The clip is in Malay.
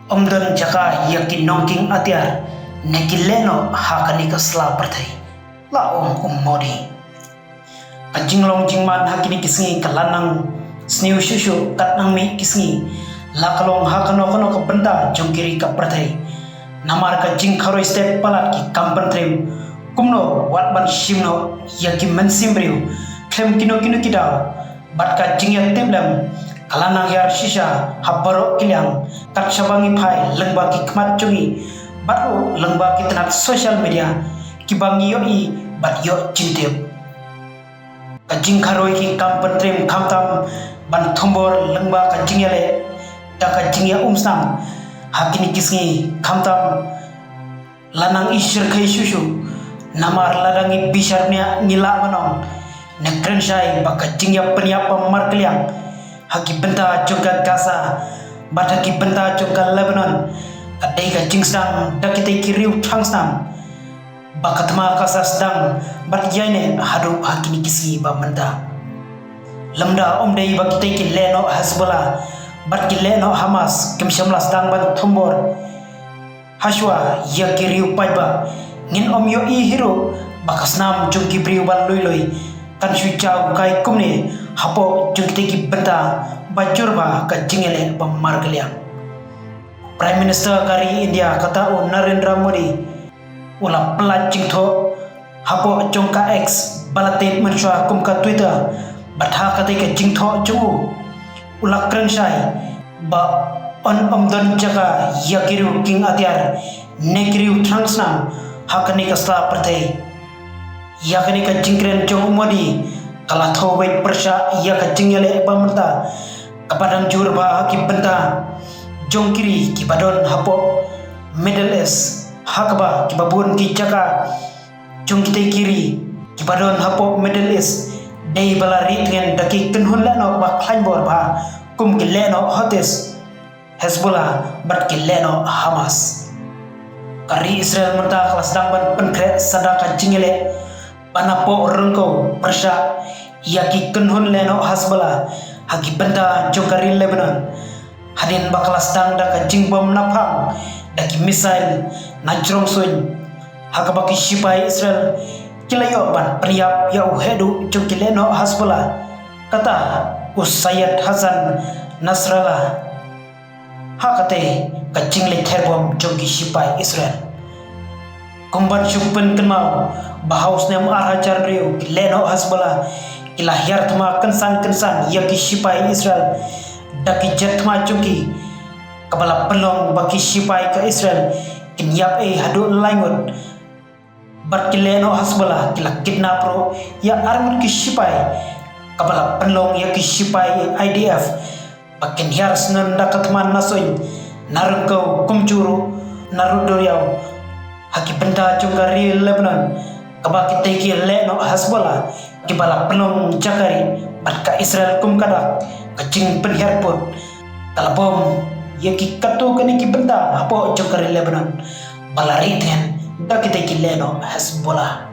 Omdan jaka yakin nongking atiar nekileno hakani kasla pertai la modi kajinglong jingman hakini kisngi kalanang sniu shushu katnang mi kisngi lakalong hakano kono ka benda jongkiri ka pertai namar ka jing kharo step palat ki kampan trim kumno watban shimno yaki mensimbriu klem kino kidao bat ka jingya temlam kalanang yar shisha habaro kilyang kat shabangi phai lengba ki khmat chungi batu lengba ki tanat social media ki bangi yo i bat yo chintep kajing kharoi ki kampan trim khamtam ban thombor lengba ka jingyale ta ka jingya umsam hakini kisngi khamtam lanang ishir khai shushu namar ladangi bisharnya ngila manong nekrensai baka jingya penyapa markliang haki benta juga Gaza bataki benta juga Lebanon kadai ka jingsang dakite kiriu trangsam bakatma kasa sedang bat yaine hadu hakini kisi ba menda lamda omdei bakite ki leno Hezbollah bat ki leno Hamas kim shamlas dang ban thombor hashwa ya kiriu paiba ngin om yo i hero bakasnam jungki priu ban loiloi kan shuchau kai kumne hapo jungkite ki benda bajurba ka jingele margaliang Prime Minister kari India kata Narendra Modi ula pelajing tho hapo jongka X balate mansha kum ka Twitter batha kate ka jingtho jungu ula krensai ba on omdon jaga yakiru king atyar nekriu transnam hakani ka sla pertai yakni ka jingkren jong Modi kala thowai persha ya ka jingyale pamenta kapadang jurba ki benta jongkiri ki badon hapo Middle East hakba ki babun ki jaka jongkite kiri ki badon hapo Middle East dei balari dengan daki kenhun leno ba khlainbor ba kum ki leno hotes Hezbollah bat ki leno Hamas kari Israel menta kelas dangban penkre sadaka jingyale panapo rengko persha yaki kenhun leno Hezbollah hagi benda jongkari Lebanon hadin bakalas dang daka jingbom napang daki misail najrong sun hakabaki shipai Israel kilayo ban priap ya uhedu jongki leno Hezbollah kata Usayyad Hasan Nasrallah hakate kajingle terbom jongki shipai Israel kumban syupen kenmau bahaus nem arajar riu leno Hezbollah ilahir thma kensan yaki shipai Israel daki jet thma chungki kabala pelong baki shipai ke Israel kin yap hadu laingut bat kileno Hezbollah kila kidnap ro ya armut ki shipai kabala pelong yaki shipai IDF bakin hiar snen dakat man nasoy narengkau kumcuru narudoyau haki benda jongkari Lebanon kabaki teki leno Hezbollah kibala pelong jakari batka Israel kum kadak kacing penhiarput talabom yaki katu kani ki benda hapo jongkari Lebanon balari ten dakite ki leno Hezbollah